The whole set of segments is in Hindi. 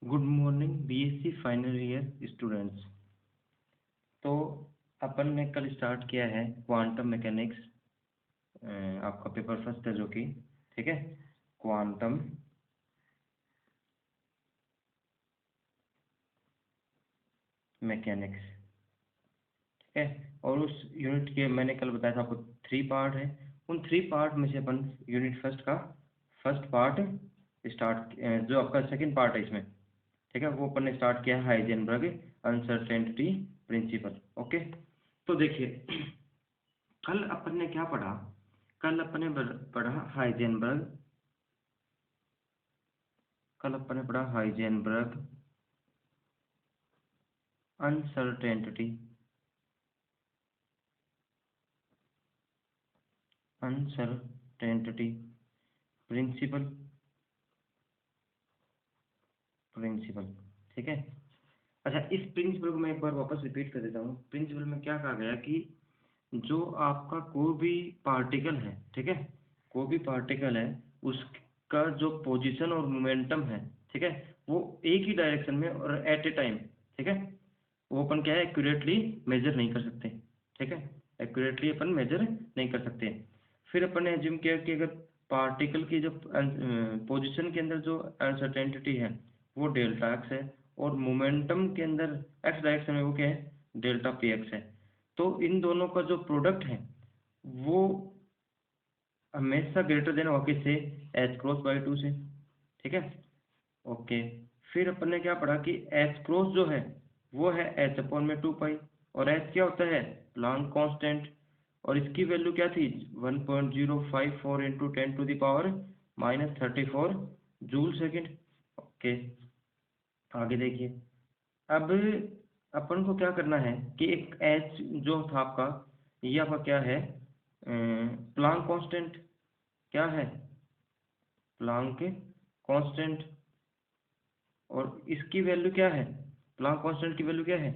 Good morning BSc final year students. तो अपन ने कल स्टार्ट किया है क्वांटम मैकेनिक्स, आपका पेपर फर्स्ट है जो कि ठीक है, क्वांटम मैकेनिक्स, ठीक है। और उस यूनिट के मैंने कल बताया था आपको 3 पार्ट है। उन 3 पार्ट में से अपन यूनिट फर्स्ट का फर्स्ट पार्ट स्टार्ट, जो आपका सेकंड पार्ट है इसमें, ठीक है, वो अपन ने स्टार्ट किया है हाइजेनबर्ग अनसर्टेनिटी प्रिंसिपल। ओके, तो देखिए कल अपन ने क्या पढ़ा। कल अपन ने पढ़ा हाइजेनबर्ग, कल अपन ने पढ़ा Heisenberg uncertainty uncertainty principle principle ठीक है। अच्छा, इस प्रिंसिपल को मैं एक बार वापस रिपीट कर देता हूँ। प्रिंसिपल में क्या कहा गया कि जो आपका कोई भी पार्टिकल है, ठीक है, कोई भी पार्टिकल है, उसका जो पोजीशन और मोमेंटम है, ठीक है, वो एक ही डायरेक्शन में और एट ए टाइम, ठीक है, वो अपन क्या है एक्यूरेटली मेजर नहीं कर सकते, ठीक है, एक्यूरेटली अपन मेजर नहीं कर सकते। फिर अपन ने एज्यूम किया कि अगर पार्टिकल की जो पोजीशन के अंदर जो अनसर्टेनिटी है वो डेल्टा एक्स है, और मोमेंटम के अंदर एक्स डायरेक्शन में वो क्या है, डेल्टा पी एक्स है। तो इन दोनों का जो प्रोडक्ट है वो हमेशा ग्रेटर देन होगा किससे, एच क्रॉस बाई टू से, ठीक है। ओके, फिर अपन ने क्या पढ़ा कि एच क्रॉस जो है वो है एच अपॉन में 2 पाई, और एच क्या होता है, प्लांक कांस्टेंट, और इसकी वैल्यू क्या थी 1.054 इंटू 10⁻⁻34 जूल सेकेंड। ओके, आगे देखिए। अब अपन को क्या करना है कि एक एच जो था आपका, ये आपका क्या है, प्लांक कांस्टेंट, क्या है, प्लांक कांस्टेंट, और इसकी वैल्यू क्या है, प्लांक कांस्टेंट की वैल्यू क्या है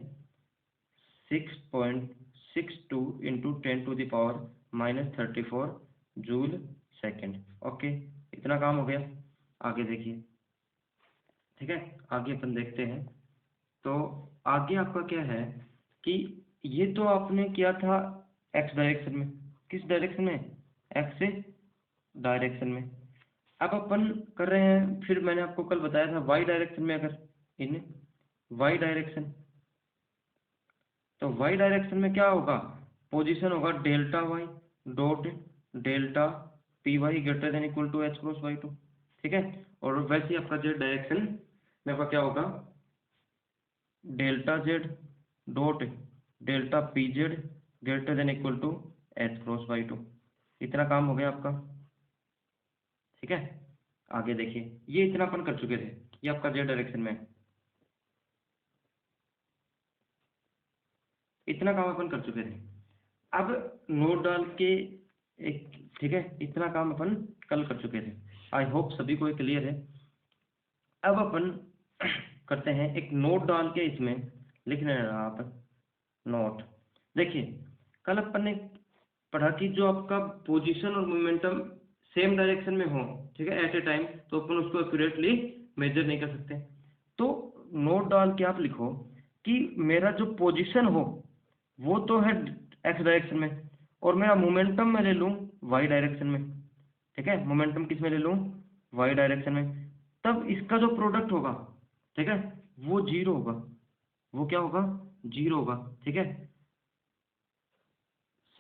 6.62 इंटू 10⁻⁻34 जूल सेकेंड। ओके, इतना काम हो गया। आगे देखिए, ठीक है, आगे अपन देखते हैं। तो आगे आपका क्या है कि ये तो आपने किया था एक्स डायरेक्शन में, किस डायरेक्शन में, एक्स डायरेक्शन में। अब अपन कर रहे हैं, फिर मैंने आपको कल बताया था वाई डायरेक्शन में, अगर इन वाई डायरेक्शन, तो वाई डायरेक्शन में क्या होगा, पोजीशन होगा delta Y dot delta P Y greater than equal to H cross by two, ठीक है। और वैसे ही आपका जेड डायरेक्शन में आपका क्या होगा, delta Z dot delta P Z greater than equal to H cross by two. इतना काम हो गया आपका, ठीक है। आगे देखिए, ये इतना अपन कर चुके थे, ये आपका जेड डायरेक्शन में, इतना काम अपन कर चुके थे। अब नोट डाल के एक, ठीक है, इतना काम अपन कल कर चुके थे। आई होप सभी को क्लियर है। अब अपन करते हैं एक नोट डाल के, इसमें लिख रहे हैं आप नोट। देखिए, कल अपन ने पढ़ा कि जो आपका पोजीशन और मोमेंटम सेम डायरेक्शन में हो, ठीक है, एट ए टाइम, तो अपन उसको एक्यूरेटली मेजर नहीं कर सकते। तो नोट डाल के आप लिखो कि मेरा जो पोजीशन हो वो तो है एक्स डायरेक्शन में, और मेरा मोमेंटम मैं ले लूँ वाई डायरेक्शन में, ठीक है, मोमेंटम किस में ले लूँ, वाई डायरेक्शन में। तब इसका जो प्रोडक्ट होगा, ठीक है, वो जीरो होगा, वो क्या होगा, जीरो होगा, ठीक है।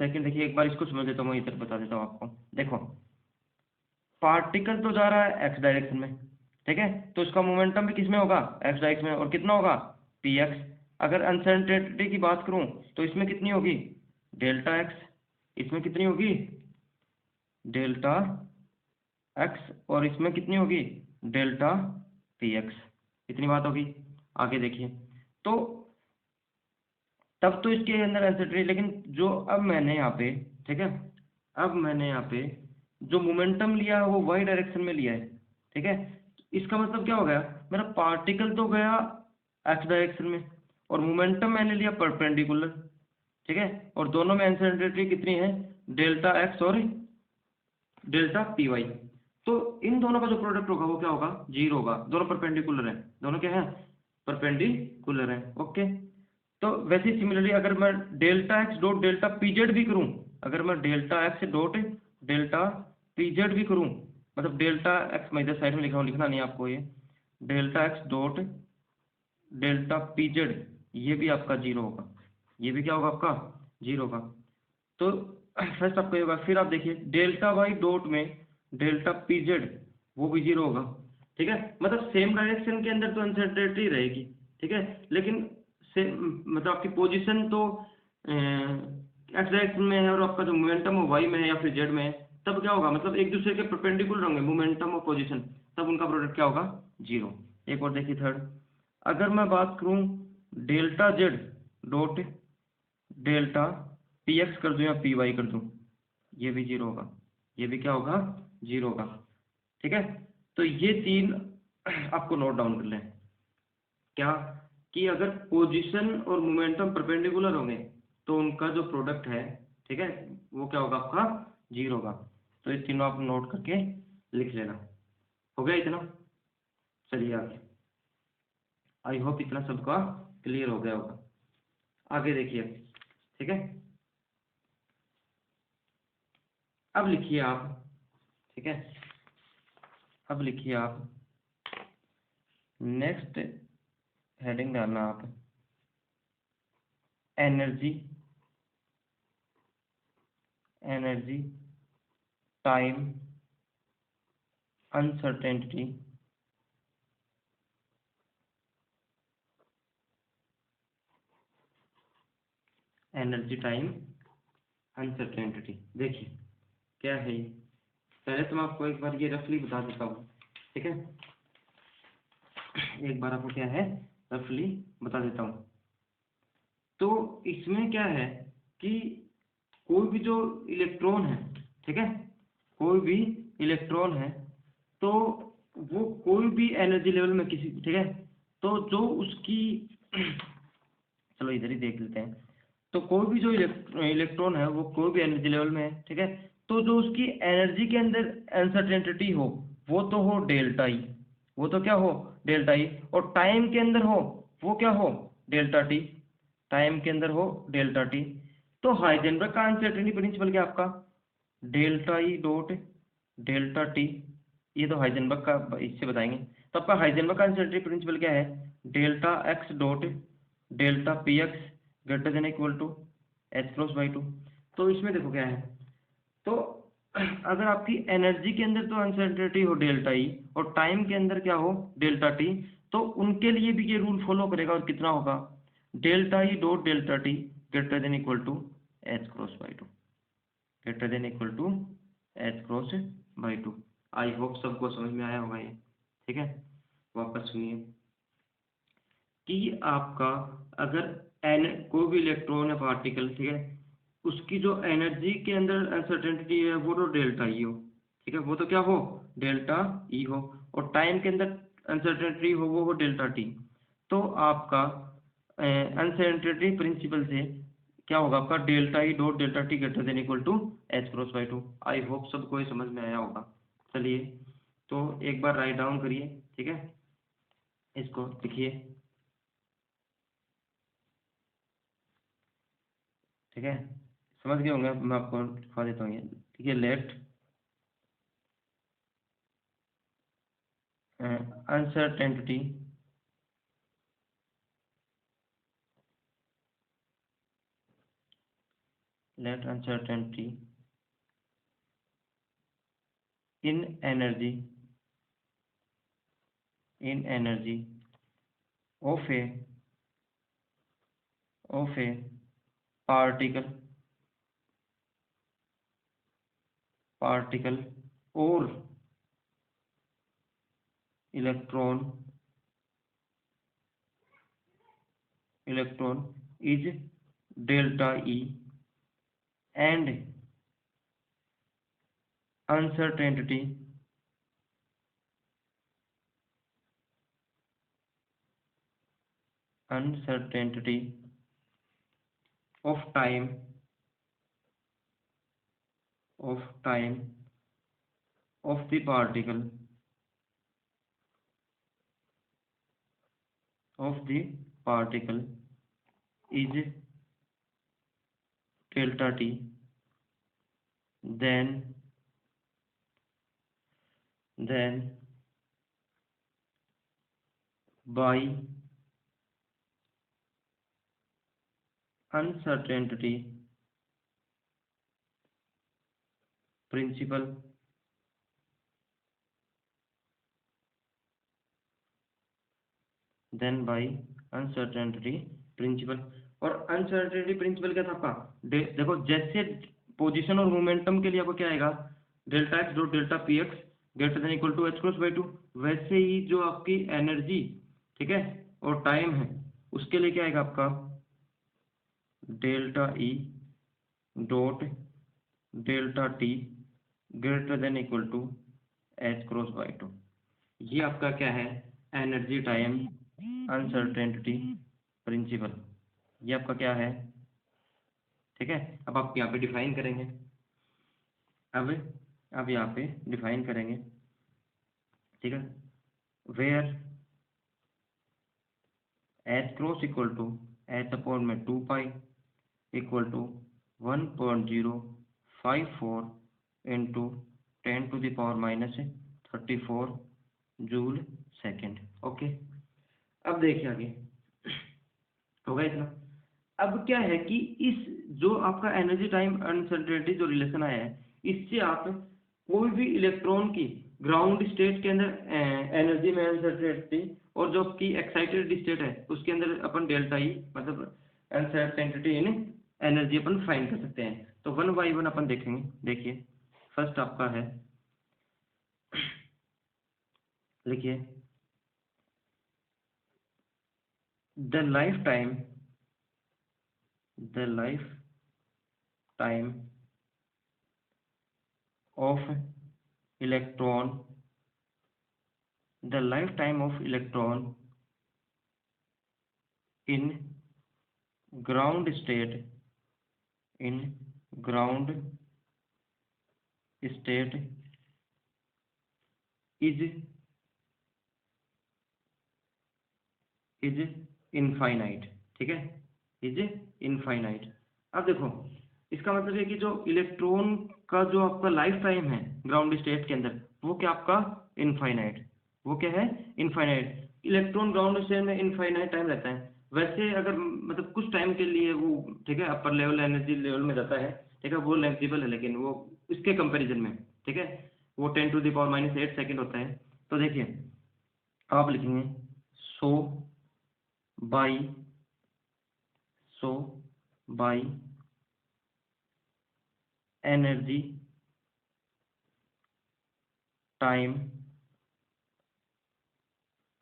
सेकंड देखिए, एक बार इसको समझ लेता हूँ, मैं इधर बता देता हूँ आपको। देखो, पार्टिकल तो जा रहा है एक्स डायरेक्शन में, ठीक है, तो इसका मोमेंटम भी किसमें होगा, एक्स डायरेक्शन में, और कितना होगा, पी एक्स। अगर अनसर्टेनिटी की बात करूं तो इसमें कितनी होगी, डेल्टा एक्स, इसमें कितनी होगी, डेल्टा एक्स, और इसमें कितनी होगी, डेल्टा पी एक्स। इतनी बात होगी। आगे देखिए, तो तब तो इसके अंदर अनसर्टेनिटी, लेकिन जो अब मैंने यहाँ पे, ठीक है, अब मैंने यहाँ पे जो मोमेंटम लिया है वो वाई डायरेक्शन में लिया है, ठीक है। इसका मतलब क्या हो गया, मेरा पार्टिकल तो गया एक्स डायरेक्शन में, और मोमेंटम मैंने लिया परपेंडिकुलर, ठीक है, और दोनों में अनसर्टेनिटी कितनी है, डेल्टा एक्स और डेल्टा पी वाई। तो इन दोनों का जो प्रोडक्ट होगा वो क्या होगा, 0 होगा। दोनों परपेंडिकुलर है, दोनों क्या है, परपेंडिकुलर है। ओके, तो वैसे सिमिलरली अगर मैं delta X dot delta PZ भी करूं, अगर मैं delta X dot delta PZ भी करूं, मतलब डेल्टा एक्स, मैं इधर साइड में लिखा हूं, लिखना नहीं है आपको, ये delta X dot delta PZ, ये भी आपका 0 होगा, ये भी क्या होगा आपका 0 होगा। तो फर्स्ट आपका ये होगा, फिर आप देखिए डेल्टा वाई डॉट में डेल्टा पीजेड, वो भी 0 होगा। ठीक है, मतलब सेम डायरेक्शन के अंदर तो अनसर्टेनिटी रहेगी। ठीक है, लेकिन से मतलब आपकी पोजीशन तो एक्स डायरेक्शन में है और आपका जो मोमेंटम हो वाई में है या फिर जेड में है, तब क्या होगा, मतलब एक दूसरे के परपेंडिकुलर होंगे मोमेंटम और पोजीशन, तब उनका प्रोडक्ट क्या होगा, 0। एक और देखिए थर्ड, अगर मैं बात करूं delta Z dot delta P x कर दूं या पी वाई कर दूं, ये भी 0 होगा, ये भी क्या होगा, 0 होगा। ठीक है, तो ये तीन आपको नोट डाउन कर लें, क्या, कि अगर पोजीशन और मोमेंटम परपेंडिकुलर होंगे तो उनका जो प्रोडक्ट है, ठीक है, वो क्या होगा आपका, 0 होगा। तो ये तीनों आप नोट करके लिख लेना। हो गया इतना, चलिए आगे। आई होप इतना सबका क्लियर हो गया होगा। आगे देखिए, ठीक है, अब लिखिए आप, ठीक है, अब लिखिए आप नेक्स्ट हेडिंग डालना आप, energy, energy time uncertainty, energy time uncertainty. देखिए क्या है ये, पहले तो मैं आपको एक बार ये रफली बता देता हूँ। ठीक है, एक बार आपको क्या है रफली बता देता हूँ। तो इसमें क्या है कि कोई भी जो इलेक्ट्रॉन है, ठीक है, कोई भी इलेक्ट्रॉन है, तो वो कोई भी एनर्जी लेवल में किसी, ठीक है, तो जो उसकी चलो इधर ही देख लेते हैं। तो कोई भी जो इलेक्ट्रॉन है वो कोई भी एनर्जी लेवल में है, ठीक है, तो जो उसकी एनर्जी के अंदर अनसर्टेनिटी हो, वो तो हो डेल्टा ई, वो तो क्या हो, डेल्टा ई, और टाइम के अंदर हो, वो क्या हो, डेल्टा टी, टाइम के अंदर हो डेल्टा टी। तो हाइजेनबर्ग का अनसर्टेनिटी प्रिंसिपल क्या आपका, delta E dot delta T, ये तो हाइजेनबर्ग का, इससे बताएंगे। तो आपका हाइजेनबर्ग का अनसर्टेनिटी प्रिंसिपल क्या है, delta X dot delta P X greater than equal to H cross by two. तो इसमें देखो क्या है, तो अगर आपकी एनर्जी के अंदर तो अनसर्टेनिटी हो डेल्टा ई और टाइम के अंदर क्या हो डेल्टा टी, तो उनके लिए भी ये रूल फॉलो करेगा, और कितना होगा, delta E dot delta T greater than equal to H cross by two, greater than equal to H cross by two. I hope सबको समझ में आया होगा ये। ठीक है, वापस सुनिए कि आपका अगर एन कोई भी इलेक्ट्रॉन या पार्टिकल, ठीक है, उसकी जो एनर्जी के अंदर अनसर्टेनिटी है वो तो डेल्टा ई हो, ठीक है, वो तो क्या हो, डेल्टा ई हो, और टाइम के अंदर अनसर्टेनिटी हो, वो हो डेल्टा टी। तो आपका अनसर्टेनिटी प्रिंसिपल से क्या होगा आपका, delta E dot delta T greater than equal to H cross by two. I hope सबको ये समझ में आया होगा। चलिए, तो एक बार राइट डाउन करिए, ठीक है, इसको लिखिए, ठीक है, समझ गए होंगे, मैं आपको दिखा देता हूँ ये। ठीक है, let uncertainty let uncertainty in energy in energy of a particle particle or electron is delta E, and uncertainty uncertainty of time of the particle is delta t, then by uncertainty principle, और अनसर्टेनिटी प्रिंसिपल क्या था आपका? देखो जैसे पोजीशन और मोमेंटम के लिए आपको क्या आएगा, delta X dot delta P X greater than equal to H cross by two, वैसे ही जो आपकी एनर्जी, ठीक है, और टाइम है, उसके लिए क्या आएगा आपका, delta E dot delta T greater than equal to H cross by two. ये आपका क्या है, एनर्जी टाइम अनसर्टेनिटी प्रिंसिपल, ये आपका क्या है, ठीक है। अब आप यहाँ पे डिफाइन करेंगे, अब यहाँ पे डिफाइन करेंगे, ठीक है, where H cross equal to H upon में 2 pi equal to 1.054 into 10⁻⁻34 joule second. Okay, अब देखिए आगे होगा इतना। अब क्या है कि इस जो आपका एनर्जी टाइम अनसर्टेनिटी जो रिलेशन आया है, इससे आप कोई भी इलेक्ट्रॉन की ग्राउंड स्टेट के अंदर एनर्जी में अनसर्टेनिटी और जो आपकी एक्साइटेड स्टेट है उसके अंदर अपन डेल्टा ई मतलब अनसर्टेनिटी इन एनर्जी अपन फाइंड कर सकते हैं। तो 1 बाई 1 अपन देखेंगे। देखिए फर्स्ट आपका है, लिखिए the life time of electron in ground state is infinite, ठीक है, इज इनफाइनाइट। अब देखो इसका मतलब है कि जो इलेक्ट्रॉन का जो आपका लाइफ टाइम है ग्राउंड स्टेट के अंदर, वो क्या आपका इनफाइनाइट, वो क्या है इनफाइनाइट। इलेक्ट्रॉन ग्राउंड स्टेट में इनफाइनाइट टाइम रहता है। वैसे अगर मतलब कुछ टाइम के लिए वो, ठीक है, अपर लेवल एनर्जी लेवल में रहता है, ठीक है, वो नेग्लिजिबल है, लेकिन वो इसके कंपेरिजन में, ठीक है, वो 10⁻⁻8 सेकेंड होता है। तो देखिए आप लिखेंगे 100 by energy time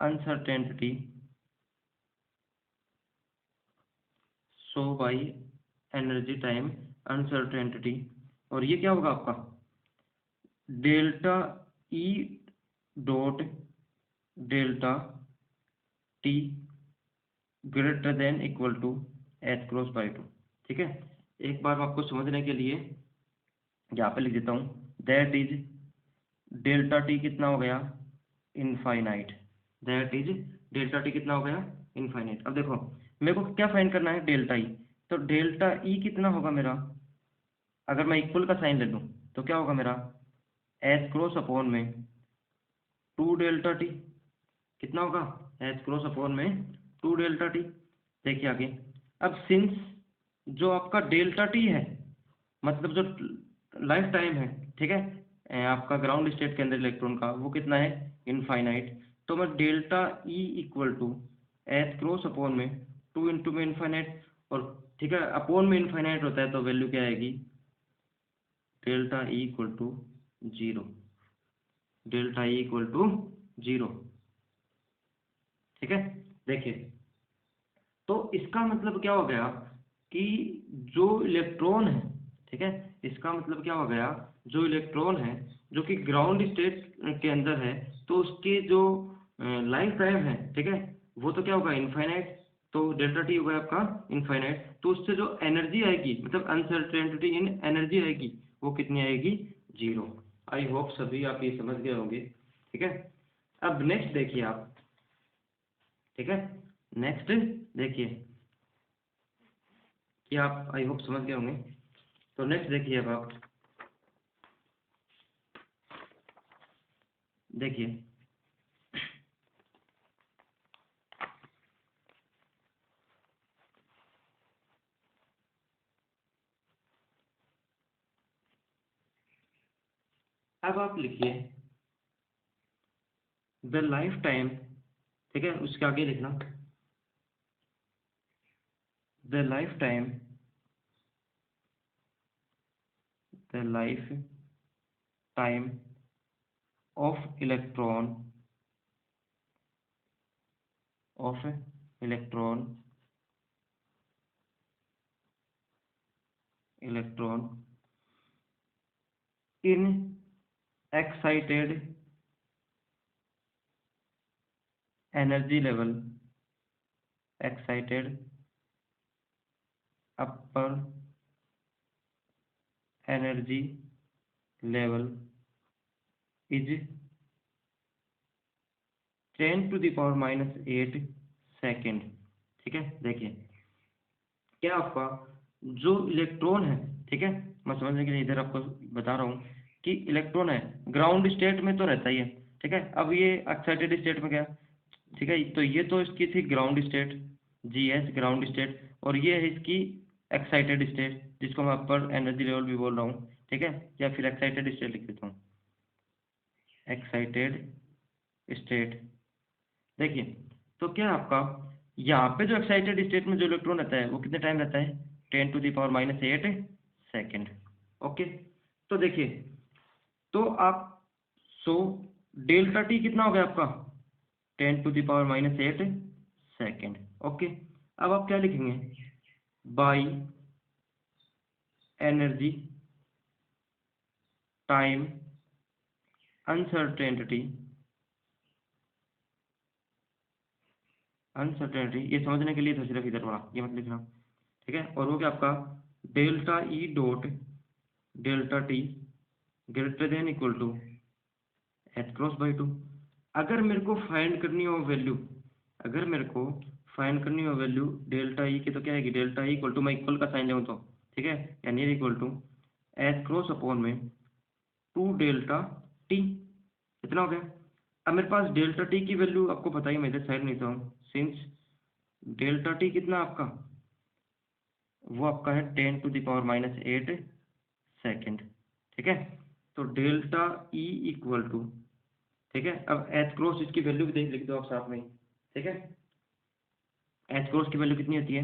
uncertainty, 100 by energy time uncertainty, और ये क्या होगा आपका delta E dot delta T greater than equal to H cross by two. ठीक है, एक बार आपको समझने के लिए यहाँ पे लिख देता हूँ, दैट इज डेल्टा टी कितना हो गया infinite, that is delta T कितना हो गया इनफाइनाइट। अब देखो मेरे को क्या फाइंड करना है डेल्टा ई, तो डेल्टा ई कितना होगा मेरा, अगर मैं इक्वल का साइन ले लूँ तो क्या होगा मेरा एच क्रॉस अपॉन में 2 डेल्टा टी, कितना होगा एच क्रॉस अपॉन में 2 डेल्टा टी। देखिए आगे, अब सिंस जो आपका डेल्टा टी है मतलब जो लाइफ टाइम है, ठीक है, आपका ग्राउंड स्टेट के अंदर इलेक्ट्रॉन का, वो कितना है इनफाइनाइट, तो मैं delta E equal to H cross upon में 2 इंटू में इनफाइनाइट, और ठीक है अपॉन में इनफाइनाइट होता है तो वैल्यू क्या आएगी delta E equal to 0, delta E equal to 0। ठीक है, देखिए तो इसका मतलब क्या हो गया कि जो इलेक्ट्रॉन है, ठीक है, इसका मतलब क्या हो गया जो इलेक्ट्रॉन है जो कि ग्राउंड स्टेट के अंदर है, तो उसके जो लाइफ टाइम है, ठीक है, वो तो क्या होगा इनफाइनाइट, तो डेल्टा टी होगा आपका इनफाइनाइट, तो उससे जो एनर्जी आएगी मतलब अनसर्टेनिटी इन एनर्जी आएगी वो कितनी आएगी 0। आई होप सभी आप ये समझ गए होंगे, ठीक है। अब नेक्स्ट देखिए आप, ठीक है, नेक्स्ट देखिए कि आप आई होप समझ गए होंगे। तो नेक्स्ट देखिए अब आप देखिए, अब आप लिखिए द लाइफ टाइम, ठीक है, उसके आगे लिखना the life time, the life time of electron, of electron, electron in excited energy level, excited upper energy level is 10⁻⁸ second, ठीक है। देखिए क्या आपका जो इलेक्ट्रॉन है, ठीक है, मैं समझने के लिए इधर आपको बता रहा हूँ कि इलेक्ट्रॉन है ग्राउंड स्टेट में तो रहता ही है, ठीक है। अब ये एक्साइटेड स्टेट में गया, ठीक है, तो ये तो इसकी थी ground state, GS ground state, और ये है इसकी एक्साइटेड स्टेट जिसको मैं अपर एनर्जी लेवल भी बोल रहा हूँ, ठीक है, या फिर एक्साइटेड स्टेट लिख देता हूँ, एक्साइटेड स्टेट। देखिए तो क्या आपका यहाँ पे जो एक्साइटेड स्टेट में जो इलेक्ट्रॉन रहता है वो कितने टाइम रहता है, 10⁻⁸ सेकेंड, ओके। तो देखिए तो आप सो डेल्टा टी कितना हो गया आपका, 10⁻⁸ सेकेंड, ओके। अब आप क्या लिखेंगे, by energy time uncertainty, uncertainty ये समझने के लिए था सिर्फ इधर वाला, ये मत लिखना, ठीक है। और वो क्या आपका delta E dot delta T greater than equal to h×2। अगर मेरे को फाइंड करनी हो वैल्यू, अगर मेरे को फाइंड करनी हो वैल्यू डेल्टा ई की, तो क्या आएगी, डेल्टा ई इक्वल टू, मैं इक्वल का साइन लेऊँ तो, ठीक है, यानी इक्वल टू h×अपॉन में 2 डेल्टा टी, इतना हो गया। अब मेरे पास डेल्टा टी की वैल्यू आपको पता ही, मैं इधर साइड नहीं था हूँ, सिंस डेल्टा टी कितना आपका, वो आपका है 10⁻⁸ सेकेंड, ठीक है। तो डेल्टा ई इक्वल टू, ठीक है, अब h× इसकी वैल्यू भी देख लिख दो आप साथ में, ठीक है। h× की वैल्यू कितनी होती है,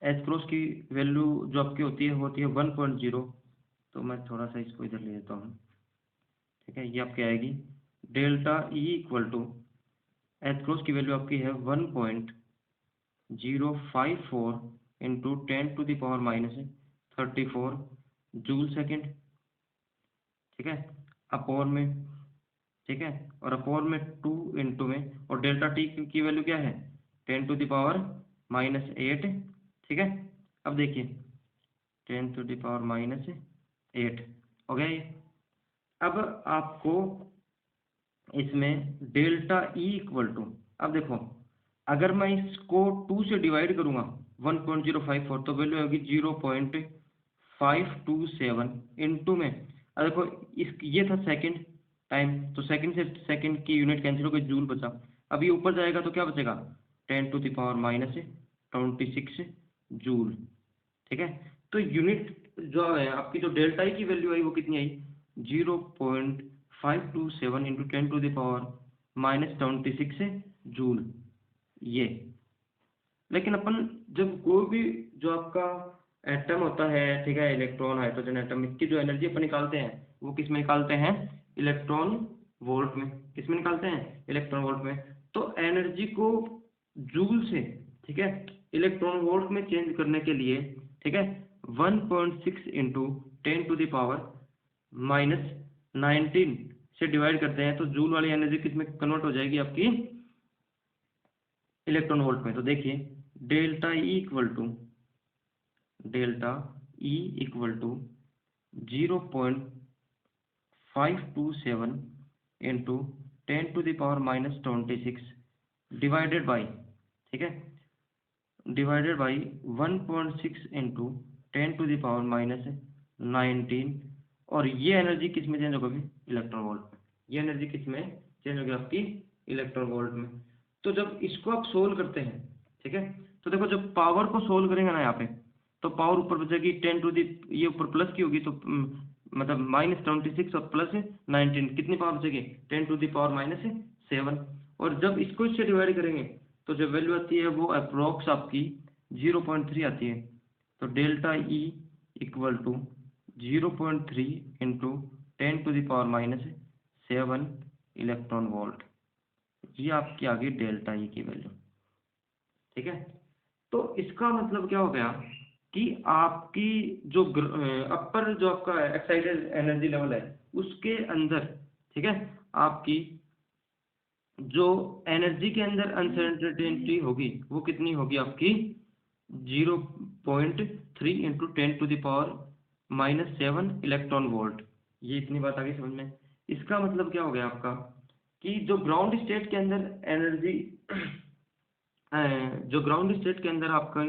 h× की वैल्यू जो आपकी होती है 1.0, तो मैं थोड़ा सा इसको इधर ले लेता हूँ, ठीक है। ये आपकी आएगी delta E equal to, h× की वैल्यू आपकी है 1.054 इंटू 10⁻34 जूल सेकेंड, ठीक है, अपॉन में, ठीक है, और अपॉन में 2 इंटू में, और डेल्टा टी की वैल्यू क्या है, 10⁻⁸, ठीक है। अब देखिए 10⁻⁸ हो गया ये। अब आपको इसमें डेल्टा ई इक्वल टू, अब देखो अगर मैं इसको 2 से डिवाइड करूंगा 1.054, तो वैल्यू होगी 0.527 इंटू में, अब देखो इस ये था सेकंड टाइम, तो सेकंड से सेकंड की यूनिट कैंसिल हो गई, जूल बचा। अब ये ऊपर जाएगा तो क्या बचेगा, 10⁻⁻26 जूल, ठीक है। तो यूनिट जो है आपकी, जो डेल्टा ई की वैल्यू आई वो कितनी आई, 0.527 इंटू 10⁻⁻26 जूल, ये। लेकिन अपन जब कोई भी जो आपका एटम होता है, ठीक है, इलेक्ट्रॉन हाइड्रोजन एटम, इसकी जो एनर्जी अपन निकालते हैं वो किस में निकालते हैं, इलेक्ट्रॉन वोल्ट में, किस में निकालते हैं, इलेक्ट्रॉन वोल्ट में। तो एनर्जी को जूल से, ठीक है, इलेक्ट्रॉन वोल्ट में चेंज करने के लिए, ठीक है, 1.6 इंटू 10⁻⁻19 से डिवाइड करते हैं, तो जूल वाली एनर्जी किस में कन्वर्ट हो जाएगी आपकी, इलेक्ट्रॉन वोल्ट में। तो देखिए delta E equal to, delta E equal to 0.527 527 into 10⁻⁻26 divided by, ठीक है, डिवाइडेड बाई 1.6 इंटू 10⁻⁻19। और ये एनर्जी किस में चेंज होगी? इलेक्ट्रॉन वोल्ट में। ये एनर्जी किस में चेंज होगी? आपकी इलेक्ट्रॉन वोल्ट में। तो जब इसको आप सोल्व करते हैं, ठीक है, तो देखो जब पावर को सोल्व करेंगे ना यहाँ पे, तो पावर ऊपर बचेगी 10 ये ऊपर प्लस की होगी, तो मतलब -26 और +19 कितनी पावर बचेगी? 10⁻⁻7। और जब इसको इससे डिवाइड करेंगे तो जो वैल्यू आती है वो अप्रोक्स आपकी 0.3 आती है। तो delta E equal to 0.3 into 10⁻⁻7 electron volt. ये आपकी आ गई डेल्टा ई की वैल्यू, ठीक है। तो इसका मतलब क्या हो गया कि आपकी जो अपर जो आपका एक्साइटेड एनर्जी लेवल है उसके अंदर, ठीक है, आपकी जो एनर्जी के अंदर अनसर्टेनिटी होगी वो कितनी होगी? आपकी 0.3 इंटू 10⁻⁻7 इलेक्ट्रॉन वोल्ट। ये इतनी बात आ गई समझ में। इसका मतलब क्या हो गया आपका कि जो ग्राउंड स्टेट के अंदर एनर्जी जो ग्राउंड स्टेट के अंदर आपका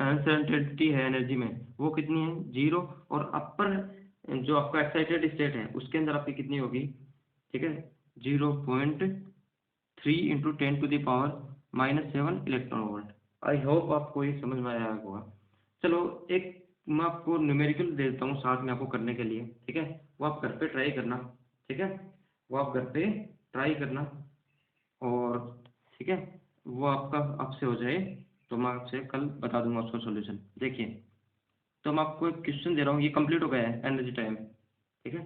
अनसर्टेनिटी है एनर्जी में वो कितनी है? 0। और अपर जो आपका एक्साइटेड स्टेट है उसके अंदर आपकी कितनी होगी? ठीक है, 0.3 into 10⁻⁻7 electron volt. I hope आपको ये समझ में आया होगा। चलो एक मैं आपको न्यूमेरिकल दे देता हूँ साथ में आपको करने के लिए, ठीक है, वो आप घर पे ट्राई करना, ठीक है, वो आप घर पे ट्राई करना। और ठीक है, वो आपका आपसे हो जाए तो मैं आपसे कल बता दूंगा उसका सॉल्यूशन। देखिए, तो मैं आपको एक क्वेश्चन दे रहा हूँ, ये कंप्लीट हो गया है एनर्जी टाइम, ठीक है,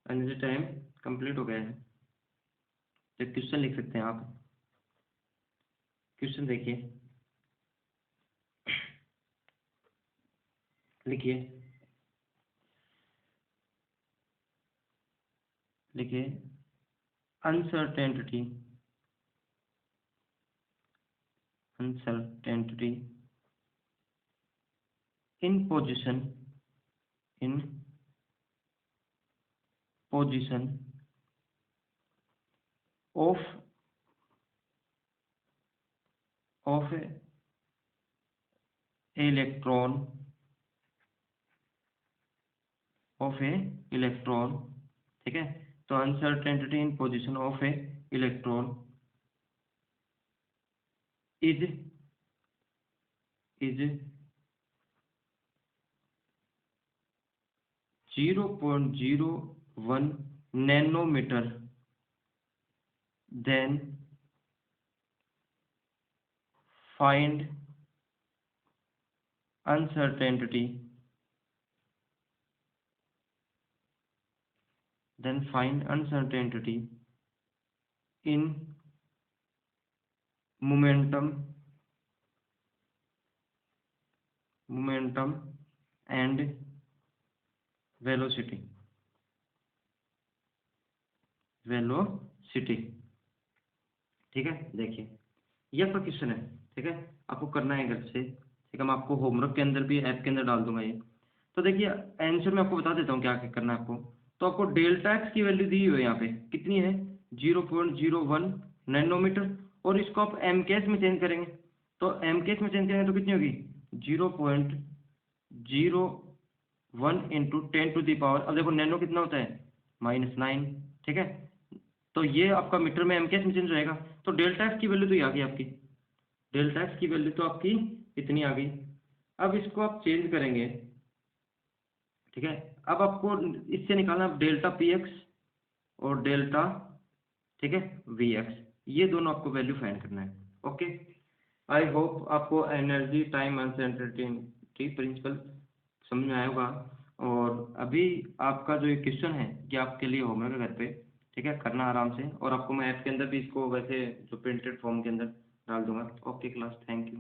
एनर्जी टाइम कंप्लीट हो गया है। तो क्वेश्चन लिख सकते हैं आप। क्वेश्चन देखिए, लिखिए, लिखिए, uncertainty, uncertainty in position, in position of electron, of a electron, ठीक है। तो uncertainty in position of a electron is 0.01 nanometre, then find uncertainty, in momentum and velocity, ठीक है। देखिए, ये आपका क्वेश्चन है, ठीक है, आपको करना है घर से, ठीक है, मैं आपको होमवर्क के अंदर भी ऐप के अंदर डाल दूंगा ये। तो देखिए, आंसर मैं आपको बता देता हूँ क्या क्या करना है आपको। तो आपको डेल्टा एक्स की वैल्यू दी हुई है यहाँ पे, कितनी है? 0.01 नैनोमीटर। और इसको आप एम केस में चेंज करेंगे, तो एम केस में चेंज करेंगे तो कितनी होगी? 0.01 इंटू 10⁻, अब देखो नैनो कितना होता है? -9, ठीक है। तो ये आपका मीटर में एम केस में चेंज रहेगा। तो डेल्टा एक्स की वैल्यू तो ये आ गई आपकी, डेल्टा एक्स की वैल्यू तो आपकी इतनी आ गई। अब इसको आप चेंज करेंगे, ठीक है। अब आपको इससे निकालना डेल्टा पी एक्स और डेल्टा, ठीक है, वी एक्स, ये दोनों आपको वैल्यू फाइंड करना है। ओके, आई होप आपको एनर्जी टाइम अनसर्टेनिटी प्रिंसिपल समझ में आया होगा। और अभी आपका जो ये क्वेश्चन है ये आपके लिए होमवर्क है घर पे, ठीक है, करना आराम से। और आपको मैं ऐप के अंदर भी इसको वैसे जो प्रिंटेड फॉर्म के अंदर डाल दूंगा। Okay class, thank you.